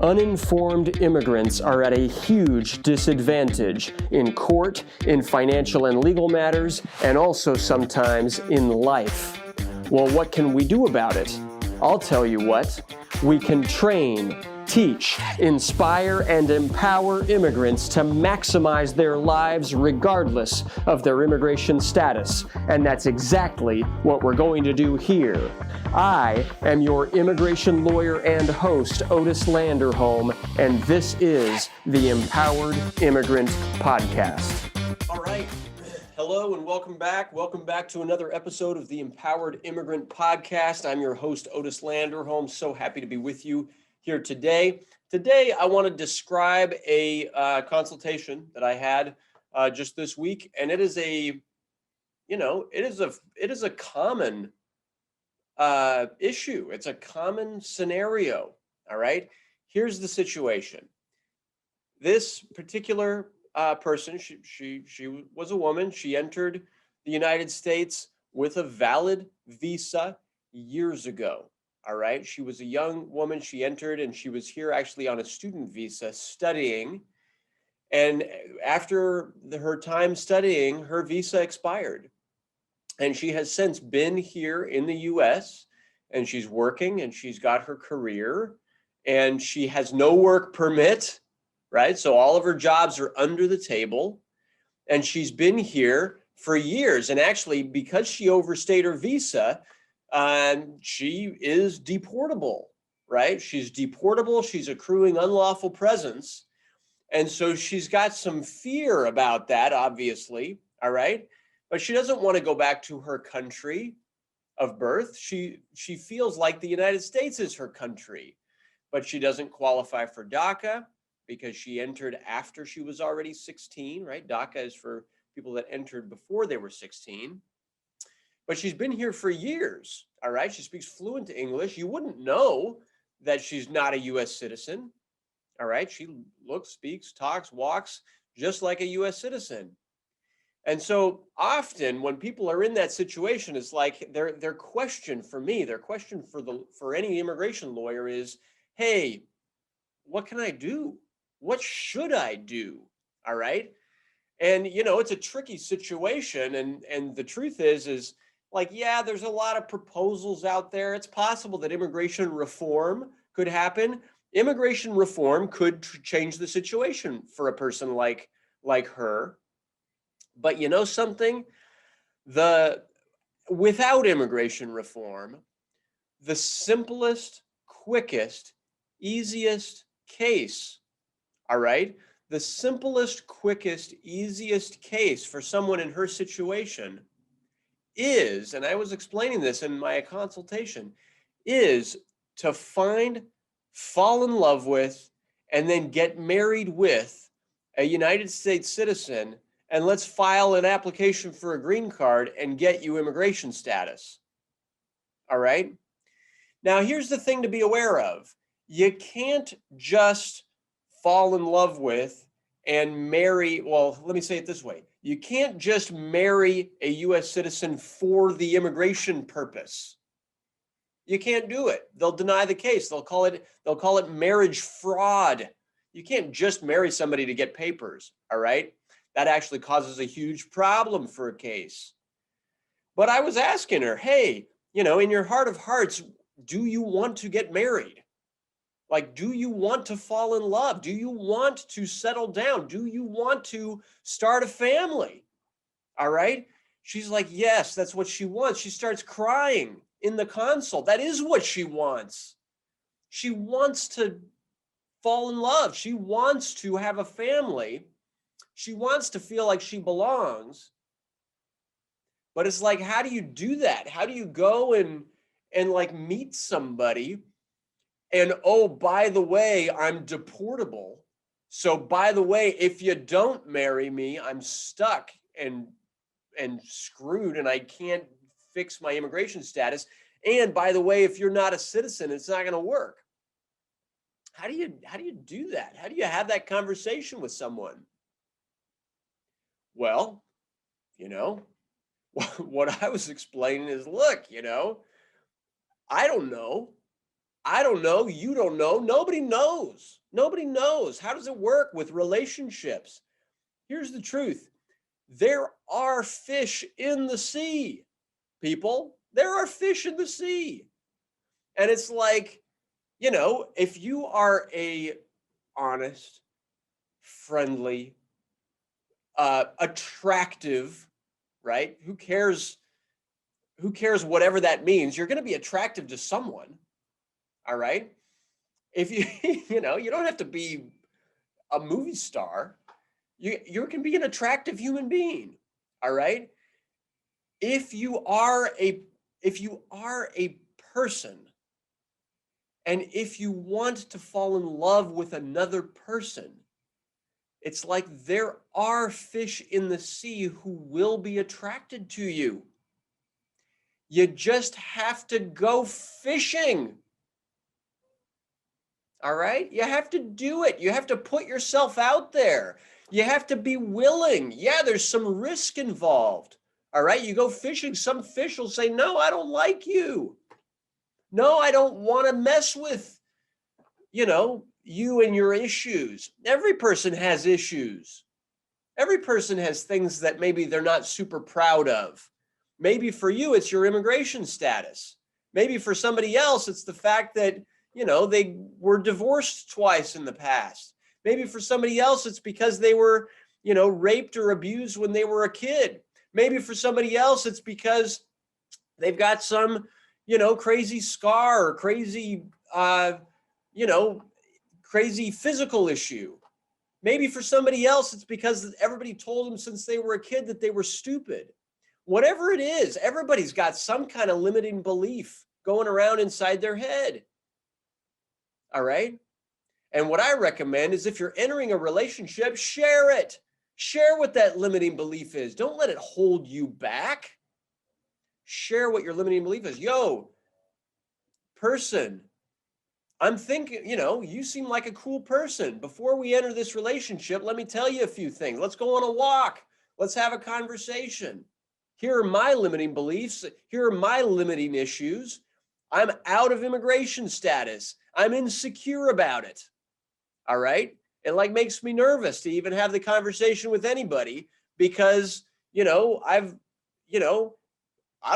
Uninformed immigrants are at a huge disadvantage in court, in financial and legal matters, and also sometimes in life. Well, what can we do about it? I'll tell you what. We can train, teach, inspire, and empower immigrants to maximize their lives regardless of their immigration status. And that's exactly what we're going to do here. I am your immigration lawyer and host, Otis Landerholm, and this is the Empowered Immigrant Podcast. All right. Hello and welcome back. Welcome back to another episode of the Empowered Immigrant Podcast. I'm your host, Otis Landerholm. So happy to be with you here today. Today, I want to describe a consultation that I had just this week, and it is a common issue. It's a common scenario. All right. Here's the situation. This particular person, she was a woman. She entered the United States with a valid visa years ago. All right. She was a young woman. She entered and she was here actually on a student visa studying. And after her time studying, her visa expired. And she has since been here in the US and she's working and she's got her career and she has no work permit, right? So all of her jobs are under the table and she's been here for years. And actually, because she overstayed her visa, she is deportable, right? She's deportable. She's accruing unlawful presence. And so she's got some fear about that, obviously, all right? But she doesn't want to go back to her country of birth. She feels like the United States is her country, but she doesn't qualify for DACA because she entered after she was already 16, right? DACA is for people that entered before they were 16. But she's been here for years, all right? She speaks fluent English. You wouldn't know that she's not a U.S. citizen, all right? She looks, speaks, talks, walks just like a U.S. citizen. And so often when people are in that situation, it's like their question for me, their question for any immigration lawyer is, hey, what can I do? What should I do? All right. And, it's a tricky situation. And the truth is like, yeah, there's a lot of proposals out there. It's possible that immigration reform could happen. Immigration reform could change the situation for a person like her. But you know something? Without immigration reform, the simplest, quickest, easiest case, all right? The simplest, quickest, easiest case for someone in her situation is, and I was explaining this in my consultation, is to fall in love with, and then get married with a United States citizen, and let's file an application for a green card and get you immigration status. All right? Now, here's the thing to be aware of. You can't just fall in love with and marry, well, let me say it this way. You can't just marry a U.S. citizen for the immigration purpose. You can't do it. They'll deny the case. They'll call it marriage fraud. You can't just marry somebody to get papers, all right? That actually causes a huge problem for a case. But I was asking her, hey, in your heart of hearts, do you want to get married? Like, do you want to fall in love? Do you want to settle down? Do you want to start a family? All right. She's like, yes, that's what she wants. She starts crying in the consult. That is what she wants. She wants to fall in love. She wants to have a family. She wants to feel like she belongs. But it's like, how do you do that? How do you go and like meet somebody and, oh, by the way, I'm deportable. So by the way, if you don't marry me, I'm stuck and screwed and I can't fix my immigration status. And by the way, if you're not a citizen, it's not going to work. How do you do that? How do you have that conversation with someone? Well, what I was explaining is, look, I don't know. I don't know. You don't know. Nobody knows. Nobody knows. How does it work with relationships? Here's the truth. There are fish in the sea, people. There are fish in the sea. And it's like, if you are a honest, friendly, attractive, right? Who cares whatever that means? You're going to be attractive to someone, all right? If you, you don't have to be a movie star. You can be an attractive human being, all right? If you are a person, and if you want to fall in love with another person, it's like there are fish in the sea who will be attracted to you. You just have to go fishing. All right? You have to do it. You have to put yourself out there. You have to be willing. Yeah, there's some risk involved. All right? You go fishing, some fish will say, "No, I don't like you. No, I don't want to mess with, you and your issues." Every person has issues. Every person has things that maybe they're not super proud of. Maybe for you, it's your immigration status. Maybe for somebody else, it's the fact that, they were divorced twice in the past. Maybe for somebody else, it's because they were, raped or abused when they were a kid. Maybe for somebody else, it's because they've got some, crazy scar or crazy, crazy physical issue. Maybe for somebody else, it's because everybody told them since they were a kid that they were stupid. Whatever it is, everybody's got some kind of limiting belief going around inside their head. All right? And what I recommend is if you're entering a relationship, share it. Share what that limiting belief is. Don't let it hold you back. Share what your limiting belief is. Yo, person, I'm thinking, you seem like a cool person. Before we enter this relationship, let me tell you a few things. Let's go on a walk. Let's have a conversation. Here are my limiting beliefs. Here are my limiting issues. I'm out of immigration status. I'm insecure about it. All right. It makes me nervous to even have the conversation with anybody because, I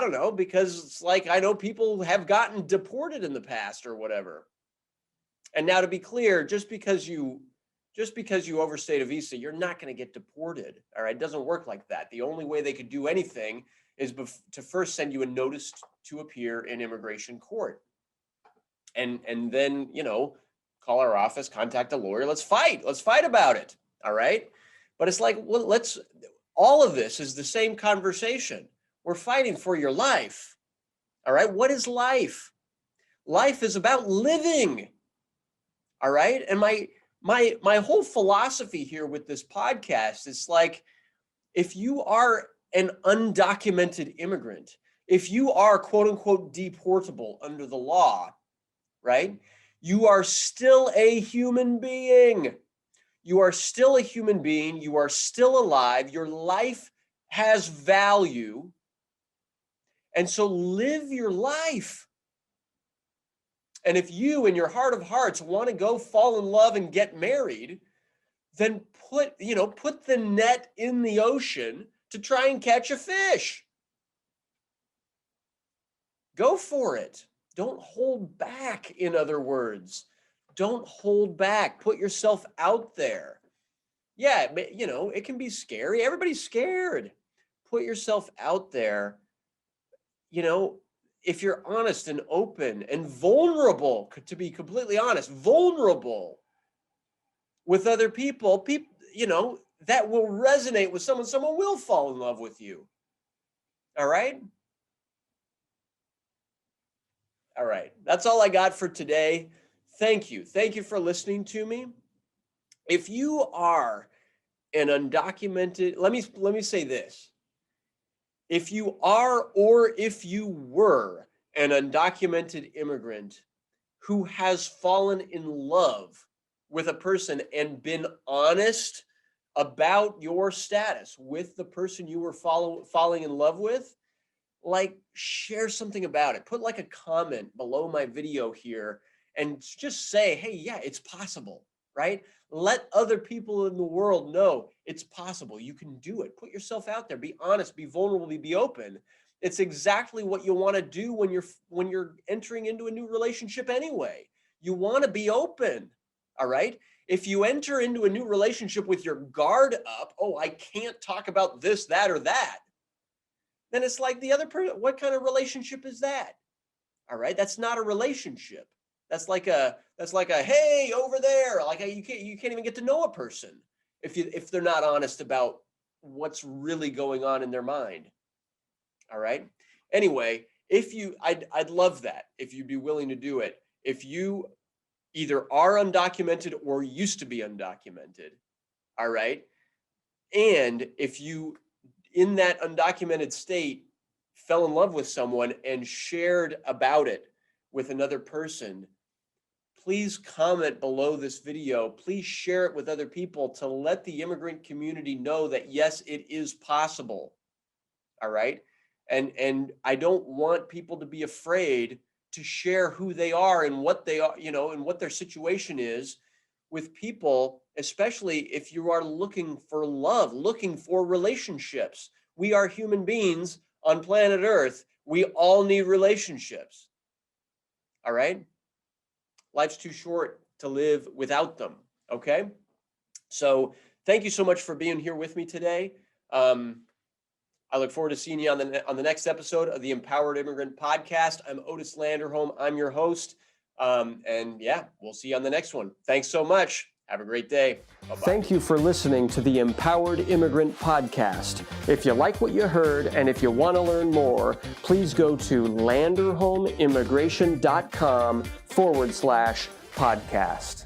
don't know, because it's like I know people have gotten deported in the past or whatever. And now to be clear, just because you overstayed a visa, you're not going to get deported. All right. It doesn't work like that. The only way they could do anything is to first send you a notice to appear in immigration court. And then, call our office, contact a lawyer. Let's fight about it. All right. But it's like, well, all of this is the same conversation. We're fighting for your life. All right. What is life? Life is about living. All right. And my whole philosophy here with this podcast is like, if you are an undocumented immigrant, if you are quote unquote deportable under the law, right? You are still a human being. You are still a human being. You are still alive. Your life has value. And so live your life. And if you, in your heart of hearts, want to go fall in love and get married, then put the net in the ocean to try and catch a fish. Go for it. Don't hold back, in other words. Don't hold back. Put yourself out there. Yeah, it can be scary. Everybody's scared. Put yourself out there. If you're honest and open and vulnerable, to be completely honest, vulnerable with other people, that will resonate with someone. Someone will fall in love with you. All right? All right. That's all I got for today. Thank you. Thank you for listening to me. If you are an undocumented, let me say this. If you are, or if you were an undocumented immigrant who has fallen in love with a person and been honest about your status with the person you were falling in love with, share something about it. Put a comment below my video here and just say, hey, yeah, it's possible, right? Let other people in the world know it's possible. You can do it. Put yourself out there. Be honest, be vulnerable, be open. It's exactly what you want to do when you're entering into a new relationship anyway. You want to be open, all right? If you enter into a new relationship with your guard up, oh, I can't talk about this, that, or that, then it's like the other person, what kind of relationship is that? All right, that's not a relationship. That's like a hey, over there. Like you can't even get to know a person if they're not honest about what's really going on in their mind. All right. Anyway, I'd love that if you'd be willing to do it. If you either are undocumented or used to be undocumented, all right, and if you in that undocumented state fell in love with someone and shared about it with another person, please comment below this video. Please share it with other people to let the immigrant community know that, yes, it is possible. All right. And I don't want people to be afraid to share who they are and what they are, and what their situation is with people, especially if you are looking for love, looking for relationships. We are human beings on planet Earth. We all need relationships. All right? Life's too short to live without them. Okay? So thank you so much for being here with me today. I look forward to seeing you on the next episode of the Empowered Immigrant Podcast. I'm Otis Landerholm. I'm your host. And yeah, we'll see you on the next one. Thanks so much. Have a great day. Bye-bye. Thank you for listening to the Empowered Immigrant Podcast. If you like what you heard and if you want to learn more, please go to landerholmimmigration.com/podcast.